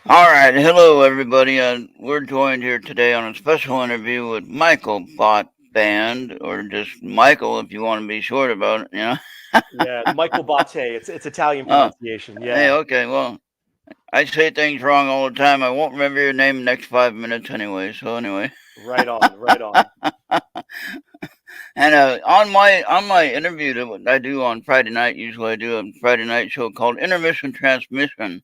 All right, hello everybody. We're joined here today on a special interview with Michael Bot Band, or just Michael if you want to be short about it. Yeah, Michael Botte. It's Italian Oh, pronunciation. hey, Yeah, okay. Well, I say things wrong all the time. I won't remember your name the next 5 minutes anyway. So anyway, right on, right on. and on my interview that I do on Friday night, usually I do a Friday night show called Intermission Transmission,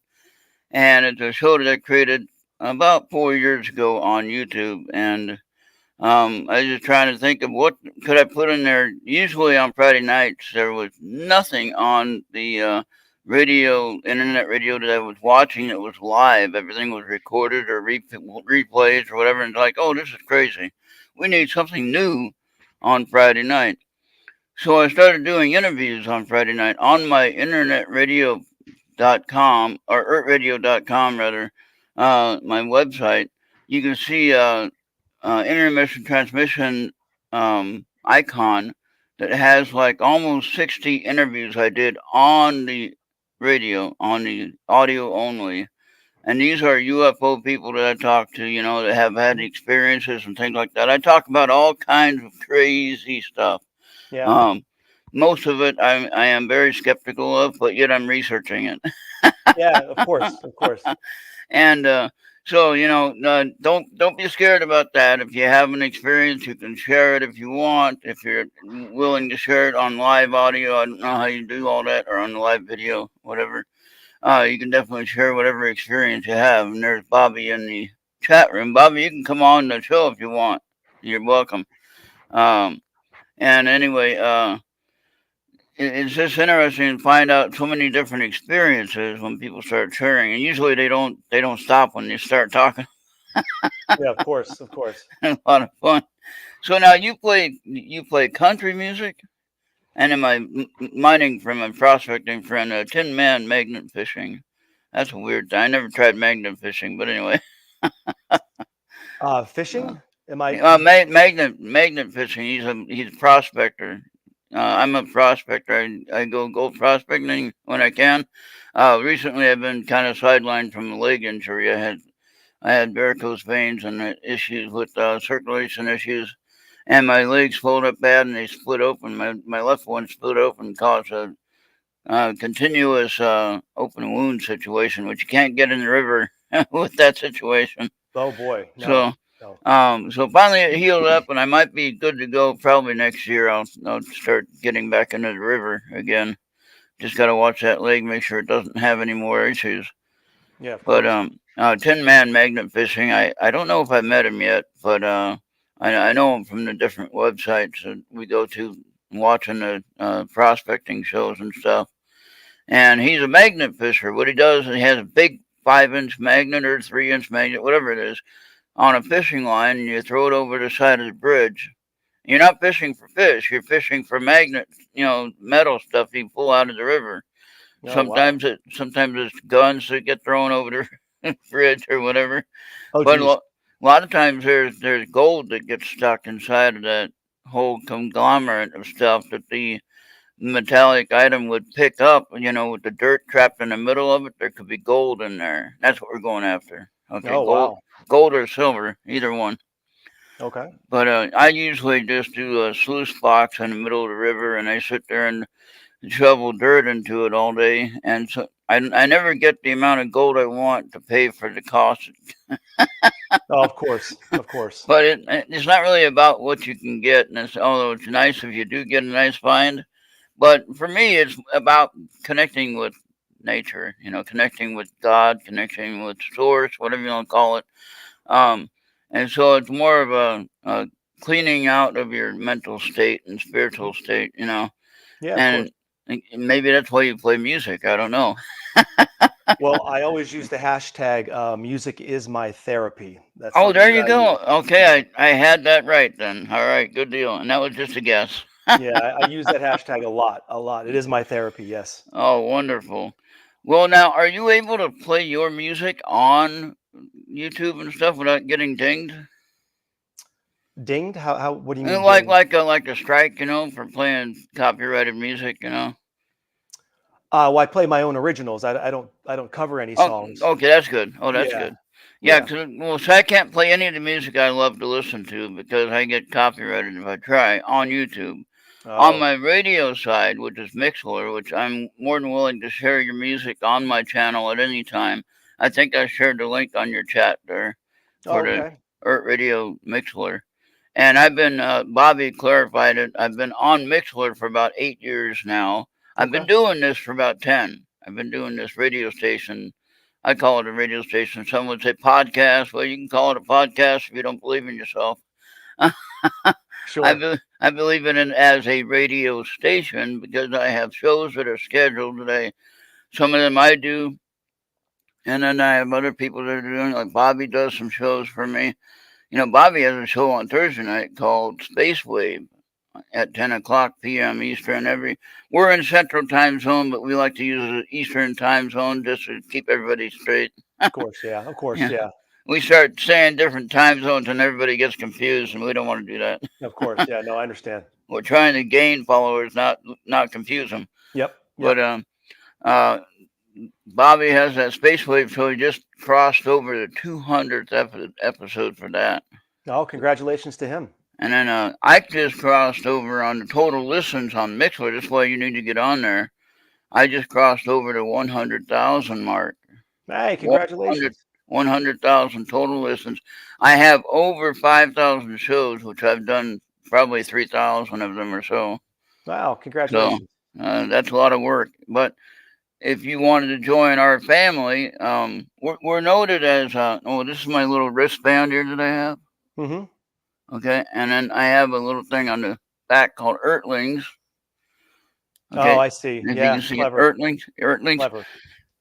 and it's a show that I created about 4 years ago on YouTube, and I was just trying to think of what could I put in there. Usually on Friday nights, there was nothing on the internet radio that I was watching that was live. Everything was recorded or replays or whatever. And it's like, oh, this is crazy. We need something new on Friday night. So I started doing interviews on Friday night on my internetradio.com or ertradio.com rather, my website. You can see intermission transmission icon that has like almost 60 interviews I did on the radio, on the audio only. And these are UFO people that I talk to, that have had Mhm. experiences and things like that. I talk about all kinds of crazy stuff. Yeah, Um, Most of it I am very skeptical of, but yet I'm researching it. yeah. Of course, of course. And so don't be scared about that. If you have an experience, you can share it if you want. If you're willing to share it on live audio, I don't know how you do all that, or on live video, whatever. You can definitely share whatever experience you have. And there's Bobby in the chat room. Bobby, you can come on the show if you want. You're welcome. Um, and anyway, it's just interesting to find out so many different experiences when people start sharing, and usually they don't stop when you start talking. Yeah, of course, of course. A lot of fun. So now you play country music, and am I mining from a prospecting friend, Tin Man magnet fishing? That's a weird thing. I never tried magnet fishing, but anyway, uh, Fishing? Am I? Did you? magnet fishing. He's a prospector. I'm a prospector. I go gold prospecting when I can. Recently, I've been kind of sidelined from a leg injury. I had varicose veins and issues with circulation issues, and my legs swelled up bad and they split open. My left one split open, caused a continuous open wound situation, which you can't get in the river with that situation. Oh boy, no, So, no. so finally it healed up, and I might be good to go. Probably next year, I'll start getting back into the river again. Just gotta watch that leg, make sure it doesn't have any more issues. Yeah, of But course. Tin Man magnet fishing, I don't know if I met him yet, but I know him from the different websites that we go to, watching the prospecting shows and stuff. And he's a magnet fisher. What he does is he has a big 5-inch magnet or 3-inch magnet, whatever it is, on a fishing line, and you throw it over the side of the bridge. You're not fishing for fish. You're fishing for magnet, metal stuff you pull out of the river. Oh wow. Sometimes it's guns that get thrown over the bridge or whatever. Oh But geez. a lot of times there's gold that gets stuck inside of that whole conglomerate of stuff that the metallic item would pick up. With the dirt trapped in the middle of it, there could be gold in there. That's what we're going after. Okay, Oh gold, wow. gold or silver, either one. Okay. But I usually just do a sluice box in the middle of the river, and I sit there and shovel dirt into it all day. And so I never get the amount of gold I want to pay for the cost. Oh, of course, of course. But it's not really about what you can get. And although it's nice if you do get a nice find. But for me, it's about connecting with nature, connecting with God, connecting with source, whatever you want to call it. Um, and so it's more of a cleaning out of your mental state and Mhm. spiritual state. Yeah, of course. And maybe that's why you play music. I don't know. Well, I always use the hashtag music is my therapy. That's Oh, something there that you I use. go. Yeah. Okay, I had that right then. All right, good deal. And that was just a guess. Yeah, I use that hashtag a lot, a lot. It is my therapy, yes. Oh, wonderful. Well, now, are you able to play your music on YouTube and stuff without getting dinged? Dinged? How what do you mean Like dinged? like a strike, for playing copyrighted music. Well, I play my own originals. I don't cover any Oh, songs. okay, that's good. Oh, that's Yeah, good. Yeah, yeah. 'cause well, so I can't play any of the music I love to listen to because I get copyrighted if I try on YouTube. On Oh, my radio side, which is Mixler, which I'm more than willing to share your music on my channel at any time. I think I shared the link on your chat there for oh, the okay. Errt Radio Mixler. And I've been, Bobby clarified it, I've been on Mixler for about 8 years now. I've been Okay. doing this for about 10. I've been doing this radio station. I call it a radio station. Some would say podcast. Well, you can call it a podcast if you don't believe in yourself. Sure. I believe in it as a radio station because I have shows that are scheduled today. Some of them I do, and then I have other people that are doing. Like Bobby does some shows for me. Bobby has a show on Thursday night called Space Wave at 10 o'clock p.m. Eastern. We're in Central Time Zone, but we like to use the Eastern Time Zone just to keep everybody straight. Of course. Yeah. Of course. Yeah, Yeah. we start saying different time zones and everybody gets confused, and we don't want to do that. Of course. Yeah. No, I understand. We're trying to gain followers, not confuse them. Yep. But Yep. uh, Bobby has that Space Wave show. He just crossed over the 200th episode for that. Oh, congratulations to him. And then I just crossed over on the total listens on Mixler. That's why you need to get on there. I just crossed over the 100,000 mark. Hey, 100 congratulations. 100,000 total listens. I have over 5,000 shows, which I've done probably 3,000 of them or so. Wow, So congratulations. that's a lot of work. But if you wanted to join our family, we're noted as, oh, this is my little wristband here that I have. Mm-hmm. Okay. And then I have a little thing on the back called Ertlings. Oh, Okay. I see. If you Yeah, can see it, clever, Ertlings. clever.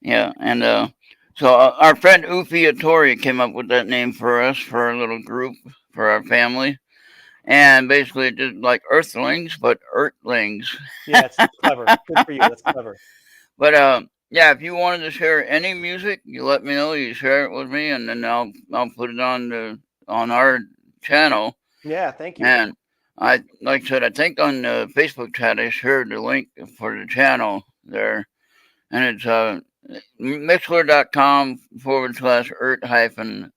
Yeah. And so our friend Ufi Atori came up with that name for us, for our little group, for our family. And basically, it did like Earthlings, but Ertlings. Yeah, it's clever. Good for you. That's clever. But yeah, if you wanted to share any music, you let me know. You share it with me, and then I'll put it on our channel. Yeah, thank you. And like I said, I think on the Facebook chat I shared the link for the channel there, and it's mixler.com/Errt hyphen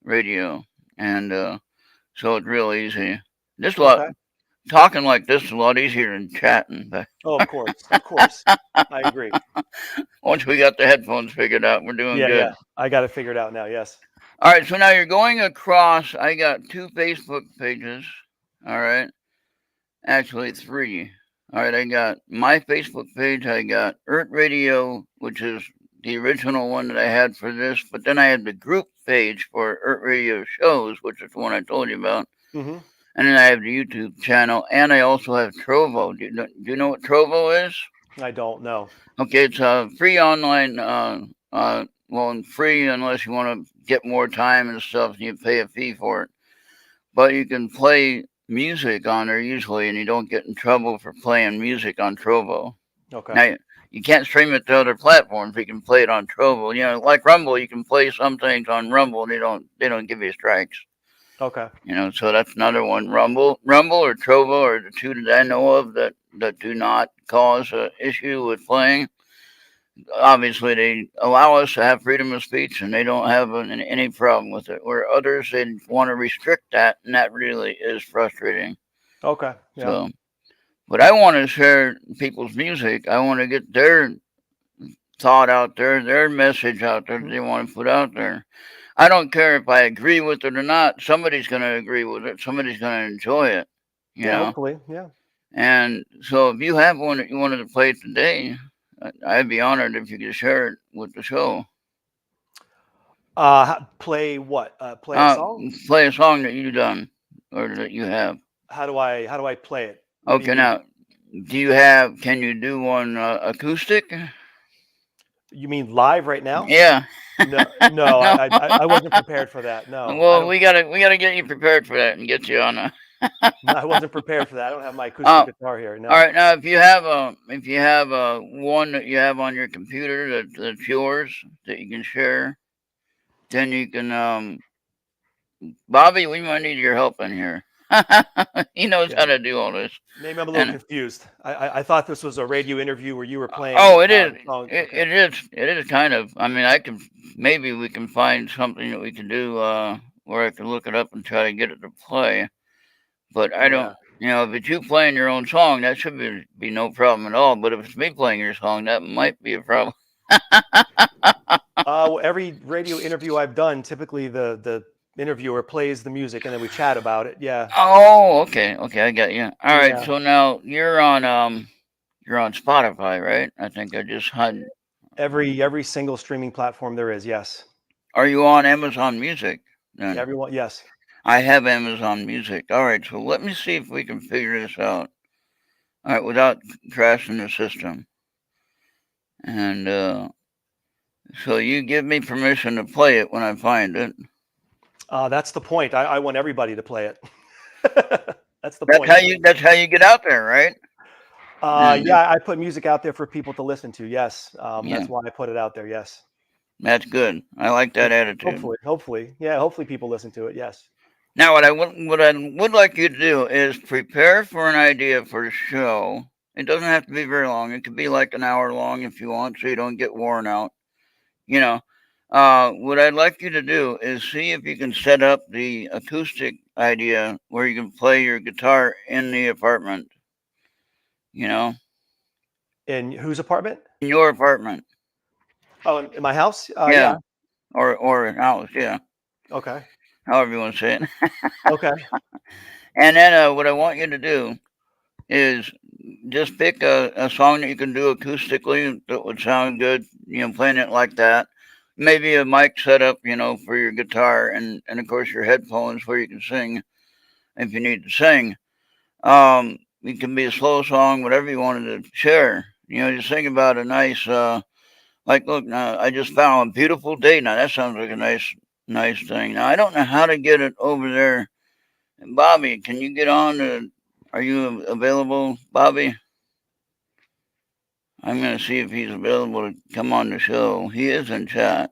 radio, and so it's real easy. This a lot Okay. talking like this is a lot easier than chatting. But Oh, of course, of course. I agree. once we got the headphones figured out, we're doing Yeah, good. yeah. I got it figured out now. Yes. All right, so now you're going across. I got 2 Facebook pages. All right, actually 3. All right, I got my Facebook page. I got Errt Radio, which is the original one that I had for this. But then I had the group page for Errt Radio shows, which is the one I told you about. Mm-hmm. And then I have the YouTube channel, and I also have Trovo. Do you know what Trovo is? I don't know. Okay, it's a free online. Well, free unless you want to get more time and stuff, and you pay a fee for it. But you can play music on there usually, and you don't get in trouble for playing music on Trovo. Okay. Now you can't stream it to other platforms. You can play it on Trovo. Like Rumble, you can play some things on Rumble, and they don't give you strikes. Okay. So that's another one. Rumble or Trovo are the two that I know of that do not cause an issue with playing. Obviously, they allow us to have freedom of speech, and they don't have any problem with it. Where others, they want to restrict that, and that really is frustrating. Okay. Yeah. So, but I want to share people's music. I want to get their thought out there, their message out there that they want to put out there. I don't care if I agree with it or not. Somebody's going to agree with it. Somebody's going to enjoy it. You Yeah. know. Hopefully. Yeah. And so, if you have one that you wanted to play today, I'd be honored if you could share it with the show. Play what? Play a song? Play a song that you've done or that you have. How do I play it? What do you Okay, mean? now, can you do one acoustic? You mean live right now? Yeah. No, no, No. I wasn't prepared for that. No, I Well, don't. we gotta get you prepared for that and get you on a. I wasn't prepared for that. I don't have my Uh, acoustic guitar here. all No. right, now if you have a one that you have on your computer that's yours that you can share, then you can Bobby, we might need your help in here. He knows how Yeah. to do all this. Maybe I'm a little And confused. I thought this was a radio interview where you were playing oh, it is. songs. It, Okay. it is. It is kind of. I mean, I can maybe we can find something that we can do where I can look it up and try to get it to play. But I don't. Yeah. You know, if it's you playing your own song, that should be no problem at all. But if it's me playing your song, that might be a problem. Well, every radio interview I've done, typically the interviewer plays the music and then we chat about it. Yeah. Oh, okay, okay, I got you. All right, Yeah. so now you're on Spotify, right? I think I just had. Every single streaming platform there is. Yes. Are you on Amazon Music then? Everyone. Yes. I have Amazon Music. All right, so let me see if we can figure this out. All right, without crashing the system. And so you give me permission to play it when I find it. That's the point. I want everybody to play it. That's the That's point. how you. That's how you get out there, right? And Yeah, I put music out there for people to listen to. Yes, yeah, that's why I put it out there. Yes. that's good. I like that attitude. Hopefully, yeah. Hopefully, people listen to it. Yes. Now, what I would like you to do is prepare for an idea for a show. It doesn't have to be very long. It could be like an hour long if you want, so you don't get worn out. You know, what I'd like you to do is see if you can set up the acoustic idea where you can play your guitar in the apartment. You know, In whose apartment? in your apartment. Oh, in my house. Yeah, Yeah. or a house. Yeah, Okay. however you want to say it. Okay. And then what I want you to do is just pick a song that you can do acoustically that would sound good, playing it like that. Maybe a mic setup, for your guitar, and of course your headphones where you can sing if you need to sing. It can be a slow song, whatever you wanted to share. Just think about a nice, like, look, now I just found a beautiful day. Now that sounds like a nice thing. Now I don't know how to get it over there. Bobby, can you get on? Are you available, Bobby? I'm going to see if he's available to come on the show. He is in chat.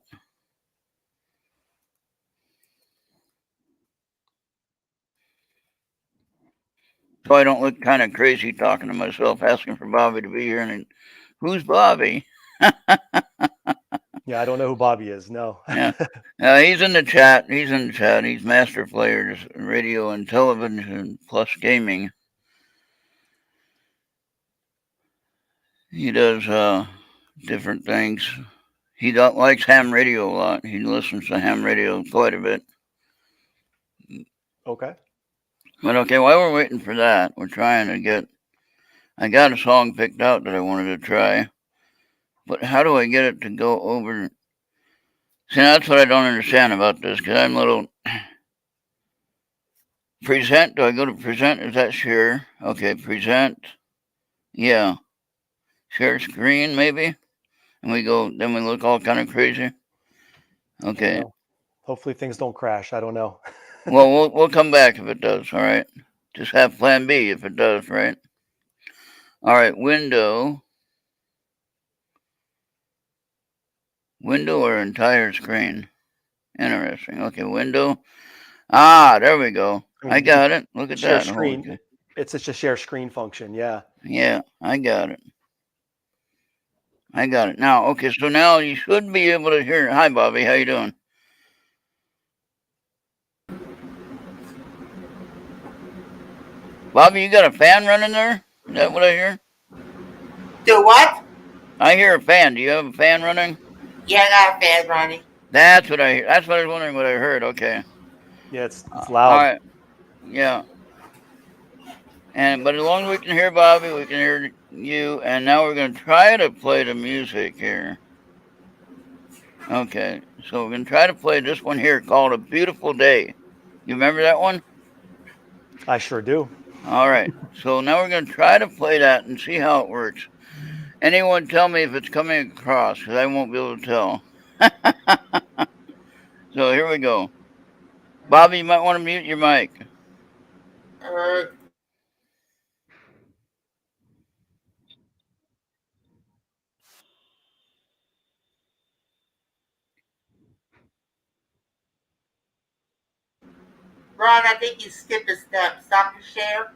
So I don't look kind of crazy talking to myself, asking for Bobby to be here. And who's Bobby? Yeah, I don't know who Bobby is. No. Yeah. He's in the chat. He's in the chat. He's Master Players, radio and television plus gaming. He does different things. He likes ham radio a lot. He listens to ham radio quite a bit. Okay. But okay, while we're waiting for that, we're trying to get. I got a song picked out that I wanted to try, but how do I get it to go over? See, that's what I don't understand about this because I'm a little. Present? Do I go to present? Is that share? Okay, present. Yeah, share screen maybe, and we go. Then we look all kind of crazy. Okay. Well, hopefully things don't crash. I don't know. Well, we'll come back if it does. All right. Just have Plan B if it does. Right. All right. Window or entire screen. Interesting. Okay. Window. Ah, there we go. I I mean, you got it. Look could at share that. Holy screen. cow. It's just a share screen function. Yeah. Yeah, I got it. I got it. Now, okay, so now you should be able to hear. Hi, Bobby. How you doing? Bobby, you got a fan running there? Is that what I hear? Do what? I hear a fan. Do you have a fan running? Yeah, I got a fan running. That's what I hear. That's what I was wondering what I heard. Okay. Yeah, it's All loud. right. Yeah. But as long as we can hear Bobby, we can hear you. And now we're gonna try to play the music here. Okay. So we're gonna try to play this one here called "A Beautiful Day." You remember that one? I sure do. All right. So now we're gonna try to play that and see how it works. Anyone tell me if it's coming across, because I won't be able to tell. So here we go. Bobby, you might want to mute your mic. Errt. Ron, I think you skipped a step. Stop the share.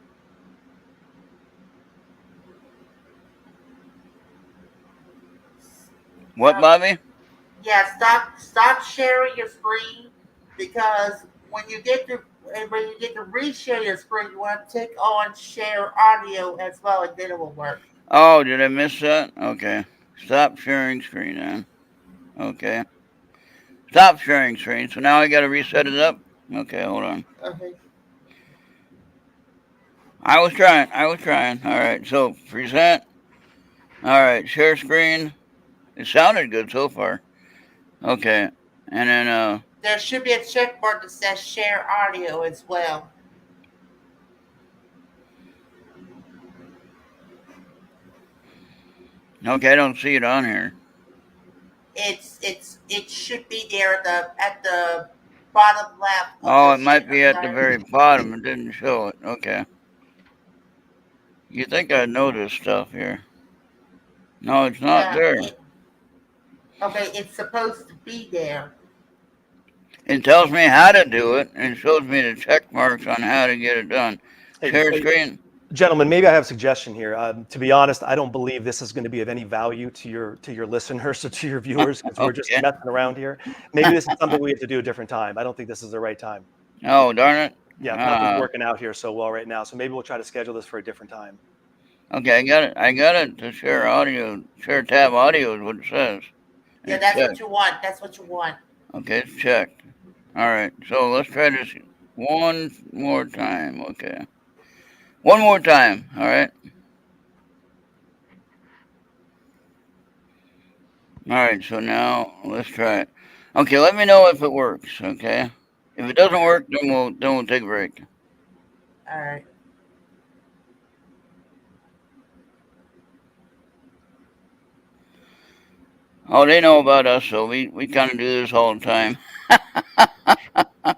What, Uh, Bobby? yeah, stop sharing your screen because when you get to reshare your screen, you want to tick on share audio as well, and then it will work. Oh, did I miss that? Okay. Stop sharing screen then. Okay. Stop sharing screen. So now I got to reset it up. Okay, hold on. Okay. I was trying. All right. So present. All right. Share screen. It sounded good so far. Okay. And then There should be a check mark that says share audio as well. okay, I don't see it on here. It should be there at the bottom left of Oh, the it might be at the share. very bottom. It didn't show it. Okay. You think I know this stuff here? No, it's not Yeah. there. Okay. It's supposed to be there. It tells me how to do it and shows me the check marks on how to get it done. Share Hey, screen. gentlemen, maybe I have a suggestion here. To be honest, I don't believe this is going to be of any value to your listeners or to your viewers because we're just Okay. messing around here. Maybe this is something we have to do a different time. I don't think this is the right time. Oh, darn it. Yeah, nothing's working out here so well right now. So maybe we'll try to schedule this for a different time. Okay, I got it. I got it to share audio. Share tab audio is what it says. Yeah, It's that's checked. what you want. That's what you want. Okay, it's checked. All right, so let's try this one more time. Okay. One more time. All right. All right, so now let's try it. Okay, let me know if it works, okay? If it doesn't work, then we'll take a break. All right. Oh, they know about us, so we kind of do this all the time. All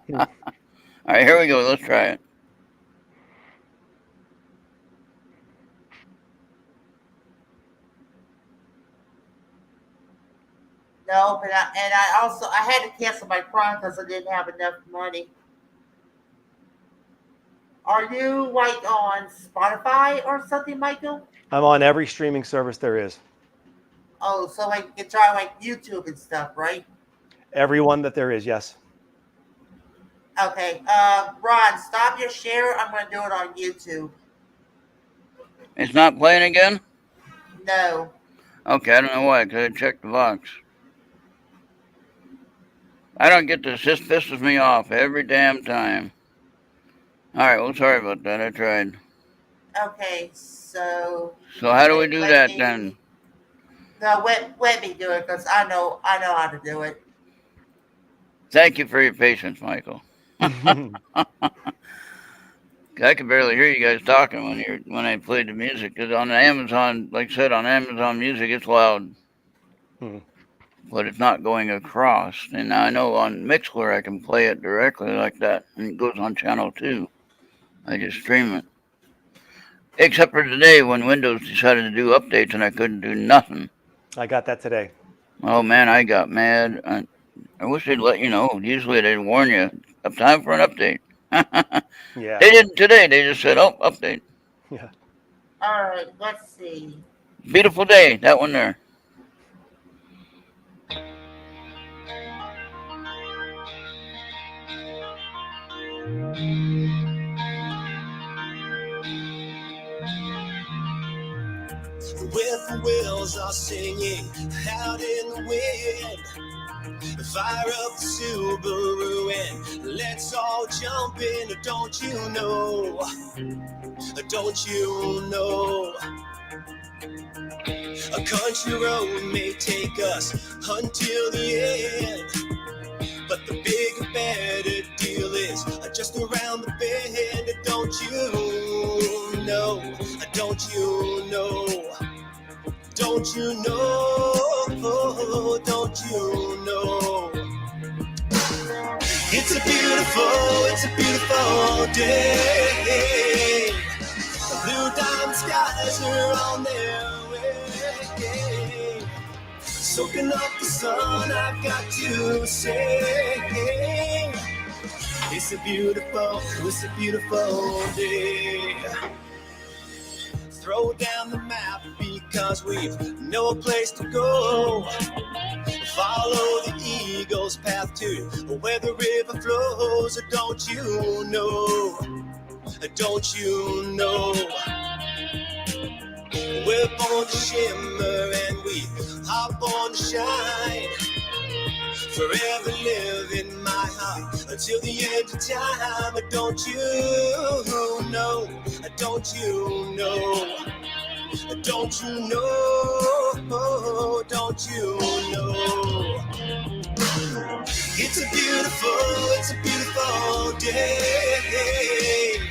right, here we go. Let's try it. No, but I had to cancel my Prime because I didn't have enough money. Are you like on Spotify or something, Michael? I'm on every streaming service there is. Oh, so like you can try like YouTube and stuff, right? Everyone that there is, yes. Okay. Ron, stop your share. I'm gonna do it on YouTube. It's not playing again? No. Okay, I don't know why, because I checked the box. I don't get this. This pisses me off every damn time. All right, well, sorry about that. I tried. Okay, so. So how do we do that then? No, let me do it because I know how to do it. Thank you for your patience, Michael. I could barely hear you guys talking when I played the music. Cause on Amazon, like I said, on Amazon Music, it's loud, but it's not going across. And I know on Mixler I can play it directly like that, and it goes on channel 2. I just stream it. Except for today when Windows decided to do updates and I couldn't do nothing. I got that today. Oh man, I got mad. I wish they'd let you know. Usually they'd warn you. Time for an update. Yeah. They didn't today. They just said, "Oh, update." Yeah. All right, let's see. Beautiful day. That one there. The whippoorwills are singing out in the wind. Fire up the Subaru and let's all jump in. Don't you know? Don't you know? A country road may take us until the end, but the bigger, better deal is just around the bend. Don't you know? Don't you know? Don't you know? Don't you know? It's a beautiful day. The blue diamond skies are on their way. Soaking up the sun, I've got to say, it's It's a beautiful day. Throw down the map because we've no place to go. Follow the eagle's path to where the river flows. Don't you know? Don't you know? We're born to shimmer and we are born to shine. Forever live in my heart until the end of time. Don't you know? Don't you know? Don't you know? Don't you know? It's a beautiful day.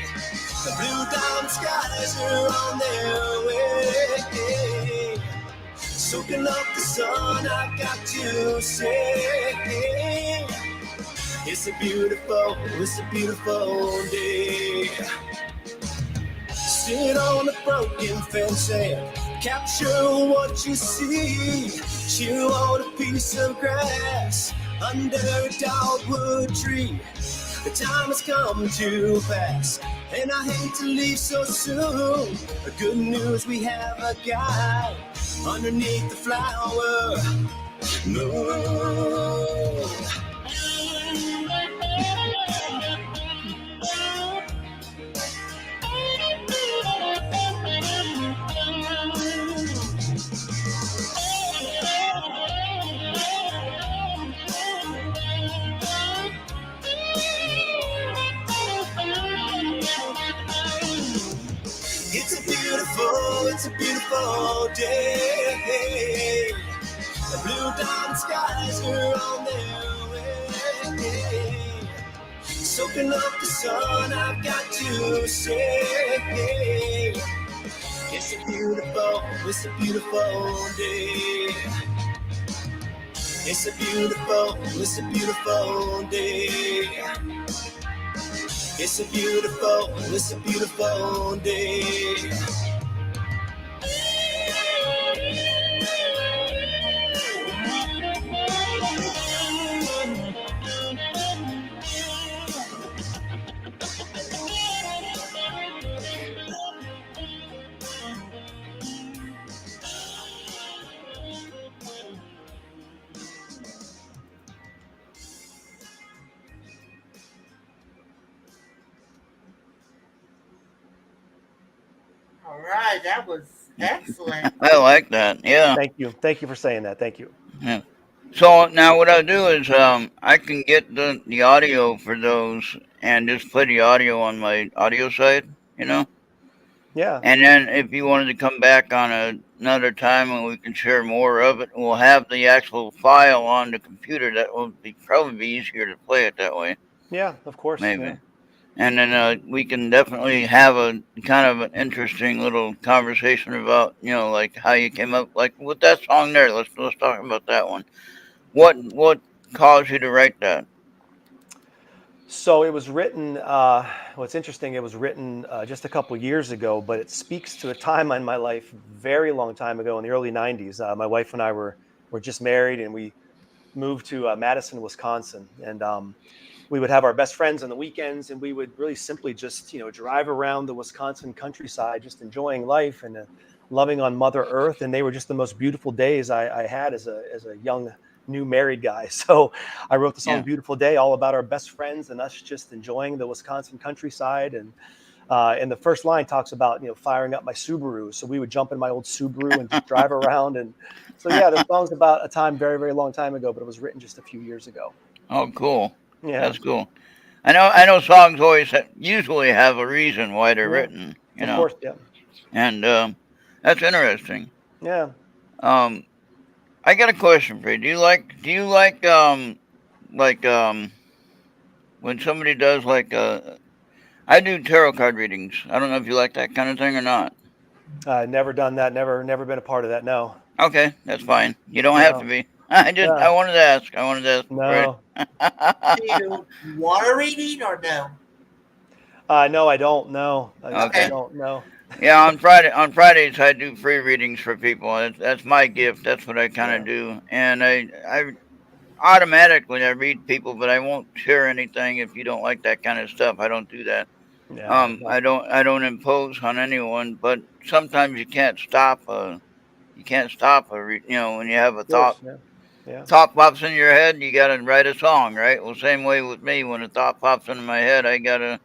The blue diamond skies are on their way. Soaking up the sun, I've got to say. It's a beautiful day. Sit on a broken fence and capture what you see. Chew on a piece of grass under a dogwood tree. The time has come to pass, and I hate to leave so soon. The good news, we have a guy underneath the flower moon. It's a beautiful day. The blue diamond skies are on their way. Soaking up the sun, I've got to say. It's a beautiful day. It's a beautiful day. It's a beautiful day. All right, that was excellent. I like that. Yeah. Thank you for saying that. Thank you. Yeah. So now what I do is I can get the audio for those and just play the audio on my audio side, Yeah. And then if you wanted to come back on another time and we can share more of it, we'll have the actual file on the computer. That will probably be easier to play it that way. Yeah, of course. Maybe. Yeah. And then we can definitely have a kind of an interesting little conversation about, like how you came up, like with that song there. Let's talk about that one. What caused you to write that? So it was written, what's interesting, it was written just a couple years ago, but it speaks to a time in my life, very long time ago in the early 90s. My wife and I were just married, and we moved to Madison, Wisconsin. And we would have our best friends on the weekends, and we would really simply just, drive around the Wisconsin countryside, just enjoying life and loving on Mother Earth. And they were just the most beautiful days I had as a young new married guy. So I wrote the song Beautiful Day, all about our best friends and us just enjoying the Wisconsin countryside. And the first line talks about, firing up my Subaru. So we would jump in my old Subaru and just drive around. And so, yeah, the song's about a time very, very long time ago, but it was written just a few years ago. Oh, cool. Yeah. That's cool. I know songs usually have a reason why they're written, Of course, yeah. And that's interesting. Yeah. I got a question for you. Do you like when somebody does I do tarot card readings. I don't know if you like that kind of thing or not. Never done that. Never been a part of that. No. Okay, that's fine. You don't have to be. I wanted to ask. No. Do you want a reading or no? No, I don't. No. Okay. I don't. No. Yeah, on Fridays I do free readings for people. That's my gift. That's what I kind of do. And automatically I read people, but I won't share anything if you don't like that kind of stuff. I don't do that. Yeah, no, I don't impose on anyone, but sometimes you can't stop you know, when you have a of course, yeah, yeah, thought pops in your head, you gotta write a song, right? Well, same way with me. When a thought pops into my head, I gotta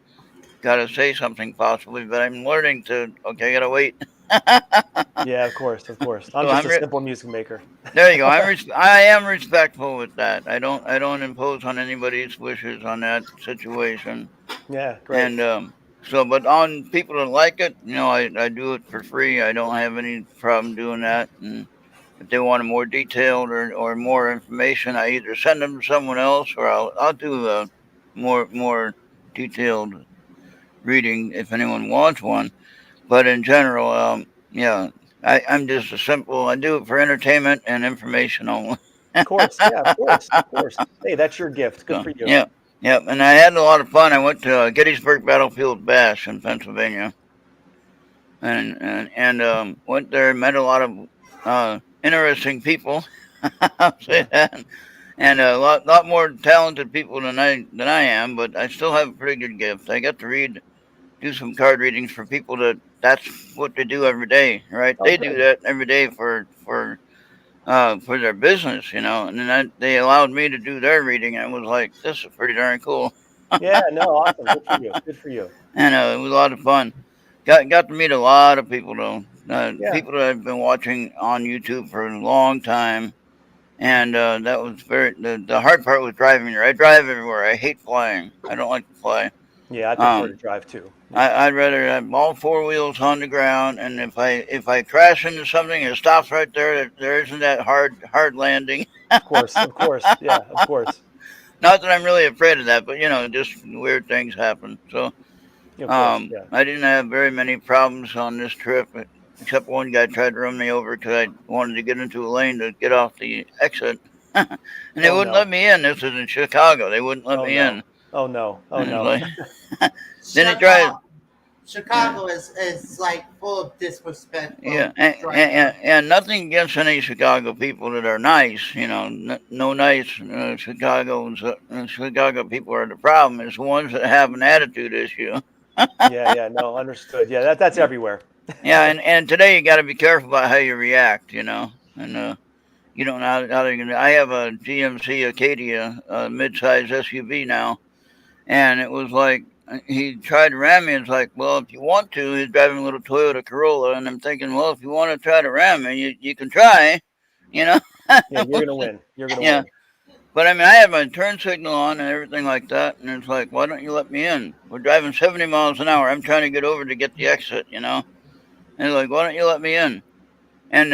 say something possibly, but I'm learning to. Okay, I gotta wait. yeah, of course, of course. I'm So just a simple music maker. there. You go. I am respectful with that. I don't impose on anybody's wishes on that situation. Yeah, great. And so, but on people that like it, you know, I do it for free. I don't have any problem doing that. And if they want a more detailed or more information, I either send them to someone else or I'll do a more detailed reading if anyone wants one. But in general, yeah, I'm just a simple. I do it for entertainment and information only. Of course, yeah, of course, of course. Hey, that's your gift. Good So for you. yeah, yeah, and I had a lot of fun. I went to Gettysburg Battlefield Bash in Pennsylvania, and went there, met a lot of interesting people. I'll say Yeah. that, and a lot more talented people than I am. But I still have a pretty good gift. I got to do some card readings for people that's what they do every day, right? Oh, They do good. that every day for their business, you know. And then they allowed me to do their reading. And I was like, this is pretty darn cool. Yeah, no, awesome. Good for you. Good for you. And it was a lot of fun. Got to meet a lot of people though. Yeah. People that I've been watching on YouTube for a long time, and that was the hard part was driving there. I drive everywhere. I hate flying. I don't like to fly. Yeah, I prefer to Um, drive too. Yeah. I'd rather have all four wheels on the ground, and if I crash into something, it stops right there. There isn't that hard landing. Of course, of course. Yeah, of course. Not that I'm really afraid of that, but you know, just weird things happen. So Of course, yeah. I didn't have very many problems on this trip, except one guy tried to run me over because I wanted to get into a lane to get off the exit, and they Oh wouldn't let no. me in. This is in Chicago. They wouldn't let Oh me no. in, Oh no. Oh and it's no. like then he tried. Chicago, Yeah, Chicago is like full of disrespectful yeah, and, drivers. and nothing against any Chicago people that are nice. You know, no nice Chicago people are the problem. It's the ones that have an attitude issue. Yeah, yeah, no, understood. Yeah, that's everywhere. Yeah, and today you got to be careful about how you react. You know, and you don't know how they're gonna. I have a GMC Acadia, mid-size SUV now, and it was like he tried to ram me. It's like, well, if you want to, he's driving a little Toyota Corolla, and I'm thinking, well, if you want to try to ram me, you can try, you know. Yeah, you're gonna win. You're gonna Yeah, win. but I mean, I had my turn signal on and everything like that, and it's like, why don't you let me in? We're driving 70 miles an hour. I'm trying to get over to get the exit, you know. And they're like, why don't you let me in? And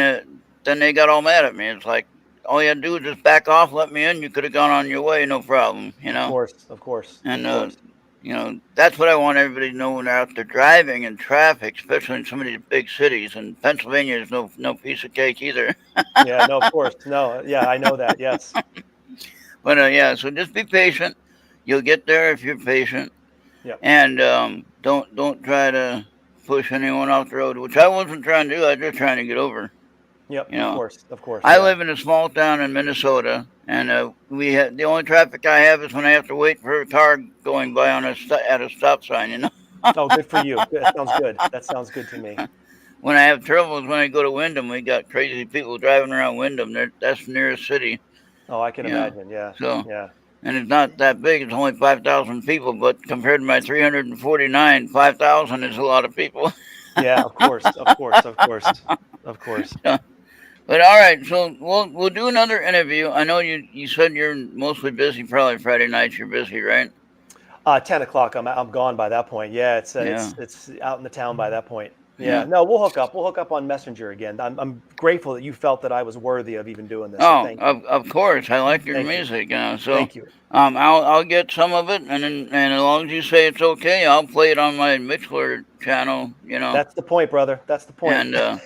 then they got all mad at me. It's like, all you had to do was just back off, let me in. You could have gone on your way, no problem, you Of know. course, of course, of And course. you know, that's what I want everybody to know when they're out there driving in traffic, especially in some of these big cities. And Pennsylvania is no piece of cake either. Yeah, no, of course. No, yeah, I know that. Yes. But yeah, so just be patient. You'll get there if you're patient, Yep. and don't try to push anyone off the road, which I wasn't trying to do. I was just trying to get over. Yep, You of know, course, of course. I Yeah. live in a small town in Minnesota, and we have the only traffic I have is when I have to wait for a car going by at a stop sign. You know, Oh, good for you. That sounds good. That sounds good to me. when I have trouble is when I go to Wyndham. We got crazy people driving around Wyndham. That's the nearest city. Oh, I can You know, imagine. Yeah. so Yeah. and it's not that big. It's only 5,000 people, but compared to my 349, 5,000 is a lot of people. Yeah, of course, of course, of course, of course. But all right, so we'll do another interview. I know you said you're mostly busy, probably Friday nights. You're busy, right? 10 o'clock. I'm gone by that point. Yeah, Yeah, it's out in the town by that point. Yeah. yeah. No, we'll hook up. We'll hook up on Messenger again. I'm grateful that you felt that I was worthy of even doing this. So Oh, thank you. of course. I like your Thank you. music, you know. So Thank you. I'll get some of it, and as long as you say it's okay, I'll play it on my Mixler channel, you know. That's the point, brother. That's the point. And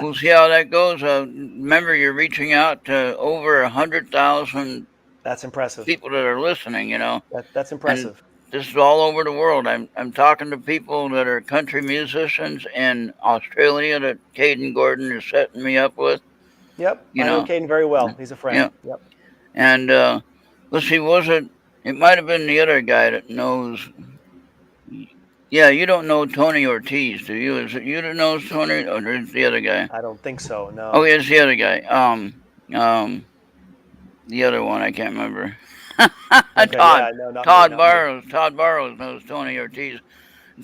we'll see how that goes. Remember, you're reaching out to over 100,000 That's impressive. people that are listening, you know. That's And impressive. this is all over the world. I'm talking to people that are country musicians in Australia that Caden Gordon is setting me up with, Yep. you I know know. Caden very well. He's a friend. Yeah. Yep. And let's see, was it? It might have been the other guy that knows. Yeah, you don't know Tony Ortiz, do you? Is it you that knows Tony, or is it the other guy? I don't think so. Oh, No. yeah, it's the other guy. The other one I can't remember. Okay. Todd. Yeah. No. Not me. Todd Not me. Barrows. Todd Barrows knows Tony Ortiz.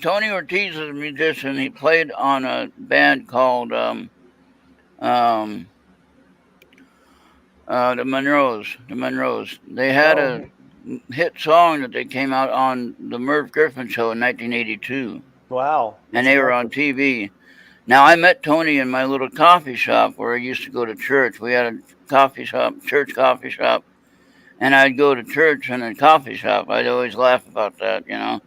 Tony Ortiz is a musician. He played on a band called um, the Monroes. The Monroes. They had a Oh. hit song that they came out on the Merv Griffin show in 1982, Wow. and That's they were on impressive. TV. Now I met Tony in my little coffee shop where I used to go to church. We had a coffee shop, church coffee shop, and I'd go to church in a coffee shop. I'd always laugh about that. I Yeah.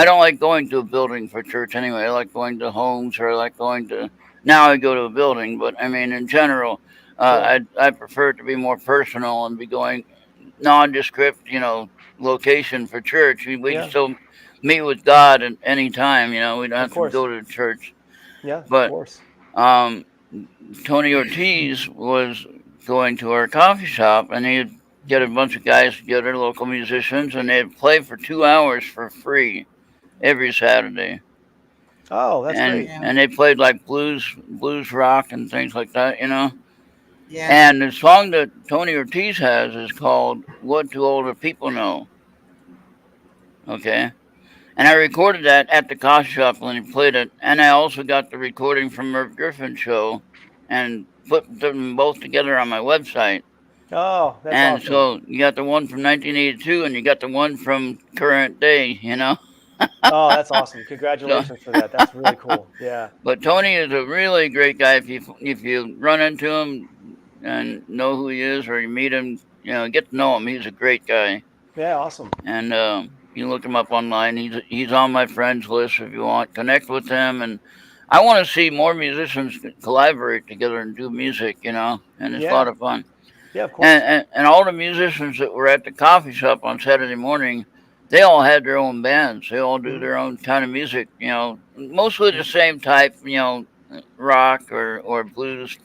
don't like going to a building for church anyway. I like going to homes, or I like going to. Now I go to a building, but I mean in general, Sure. I prefer it to be more personal and be going nondescript, location for church. We can Yeah. still meet with God at any time. We don't Of have to course. go to church. Yeah. Of But course. um, Tony Ortiz was going to our coffee shop, and he'd get a bunch of guys together, local musicians, and they'd play for 2 hours for free every Saturday. Oh, that's And great. Yeah. and they played like blues rock and things like that. Yeah. And the song that Tony Ortiz has is called "What Do Older People Know?" Okay, and I recorded that at the coffee shop when he played it, and I also got the recording from Merv Griffin's show, and put them both together on my website. Oh, that's And awesome. so you got the one from 1982, and you got the one from current day. Oh, that's awesome. So, Congratulations for that. That's really cool. Yeah. but Tony is a really great guy. If you run into him and know who he is, or you meet him, get to know him. He's a great guy, Yeah. Awesome. and you look him up online. He's on my friends list if you want. Connect with him, and I want to see more musicians collaborate together and do music. And it's a lot Yeah. of fun. Yeah. Of course. And all the musicians that were at the coffee shop on Saturday morning, they all had their own bands. They all do Hmm. their own kind of music. Mostly the same type. Rock or blues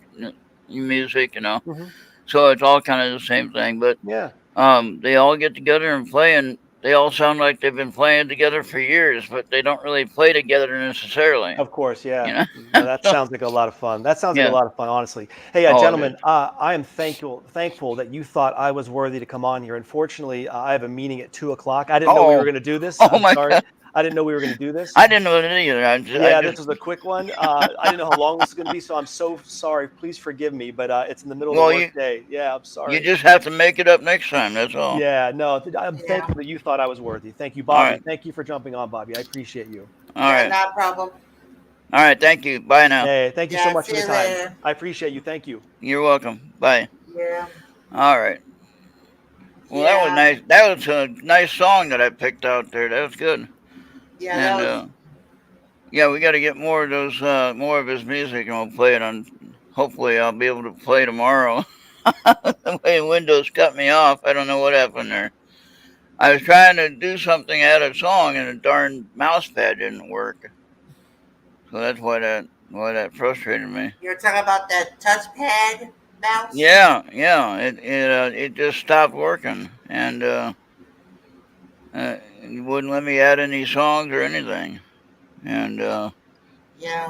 music. Hmm. So it's all kind of the same thing. But Yeah. they all get together and play, and they all sound like they've been playing together for years, but they don't really play together necessarily. Of course, You yeah. know. No, that So, sounds like a lot of fun. That sounds like a yeah. lot of fun, honestly. Hey, Oh, it gentlemen, is. I am thankful that you thought I was worthy to come on here. Unfortunately, I have a meeting at 2 o'clock. I didn't know we were Oh, going to do this. oh I'm my sorry. God! I didn't know we were going to do this. I didn't know that either. I Yeah, just this was a quick one. I didn't know how long this is going to be, so I'm so sorry. Please forgive me, but it's in the middle of the well, work you day. Yeah, I'm you sorry. just have to make it up next time. That's all. Yeah, no, I'm Yeah. thankful that you thought I was worthy. Thank you, All Bobby. right. Thank you for jumping on, Bobby. I appreciate you. All Yeah. right. Not a problem. All right. Thank you. Bye now. Hey, thank you so Yeah. much for See the you time. later. I appreciate you. Thank you. You're welcome. Bye. Yeah. All right. Well, that was Yeah. nice. That was a nice song that I picked out there. That was good. Yeah. That And was. yeah, we got to get more of those, more of his music, and we'll play it on. Hopefully, I'll be able to play tomorrow. The way Windows cut me off, I don't know what happened there. I was trying to do something at a song, and the darn mouse pad didn't work. So that's why that frustrated me. You're talking about that touchpad mouse. Yeah. It just stopped working, and it wouldn't let me add any songs or anything. And Yeah.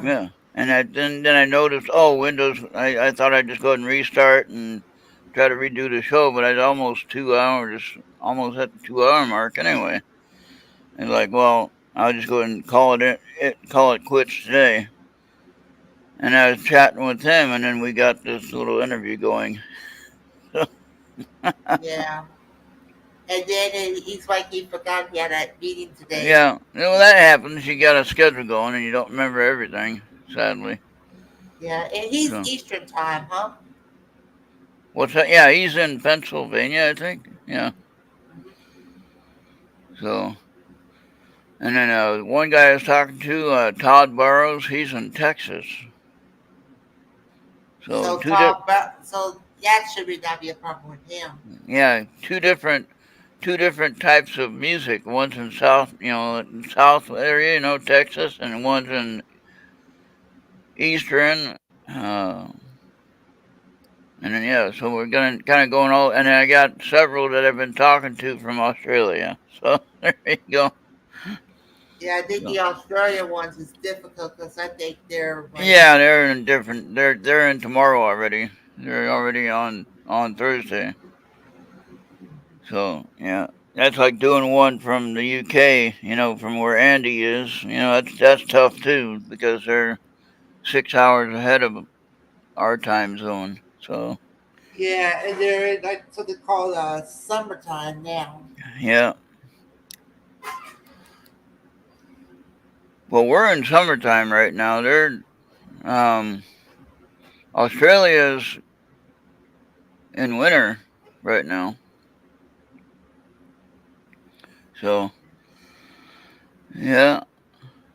yeah, and then I noticed, oh, Windows. I thought I'd just go ahead and restart and try to redo the show, but I'd almost 2 hours, almost at the 2 hour mark anyway. And like, well, I'll just go ahead and call it quits today. And I was chatting with him, and then we got this little interview going. Yeah. And then he's like he forgot he had a meeting today. Yeah, well, that happens. You got a schedule going, and you don't remember everything, sadly. Yeah. And he's So, Eastern time, huh? what's that? Yeah, he's in Pennsylvania, I think. Yeah. So, and then one guy I was talking to, Todd Barrows, he's in Texas. So So Tom. So that should not be a problem with him. yeah, two different types of music. One's in South area, Texas, and one's in Eastern. Uh, And then so we're gonna kind of going all, and then I got several that I've been talking to from Australia. So there you go. Yeah, I think So, the Australia ones is difficult because I think they're like, yeah, they're in different. They're in tomorrow already. They're already on Thursday. So yeah, that's like doing one from the UK. From where Andy is. That's tough too because they're 6 hours ahead of our time zone. So yeah, and they're in like something called summertime now. yeah. Well, we're in summertime right now. Um Australia's in winter right now. So yeah,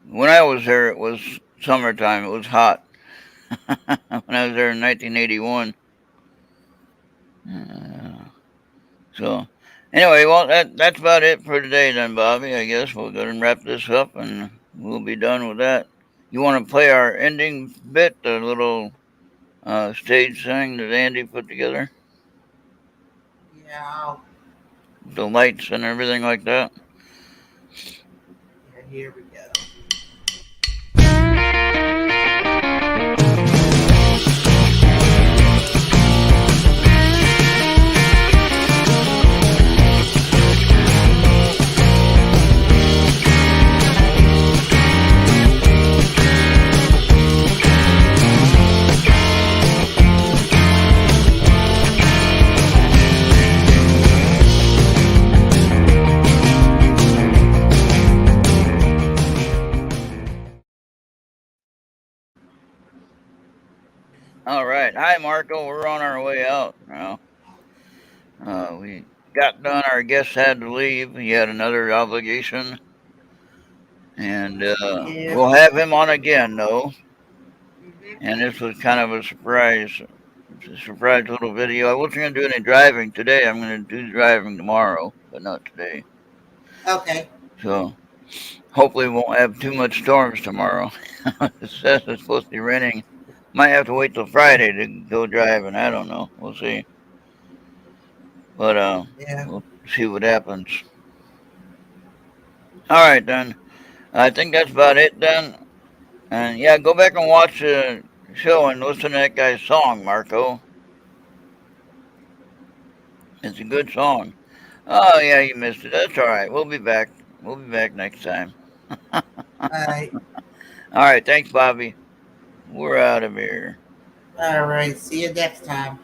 when I was there, it was summertime. It was hot. When I was there in 1981. Uh, so anyway, well that's about it for today then, Bobby. I guess we'll go ahead and wrap this up, and we'll be done with that. You want to play our ending bit, the little stage thing that Andy put together, Yeah, the lights and everything like that? yeah, here we go. All right. Hi, Marco. We're on our way out now. We got done. Our guest had to leave. He had another obligation. And Yeah. we'll have him on again, though. Hmm. And this was kind of a surprise. It's a surprise little video. I wasn't going to do any driving today. I'm going to do driving tomorrow, but not today. Okay. So hopefully we won't have too much storms tomorrow. It says it's supposed to be raining. Might have to wait till Friday to go driving. I don't know. We'll see. But Yeah. we'll see what happens. All right, then. I think that's about it then. And yeah, go back and watch the show and listen to that guy's song, Marco. It's a good song. Oh yeah, you missed it. That's all right. We'll be back. We'll be back next time. All right. All right, thanks, Bobby. We're out of here. All right. See you next time.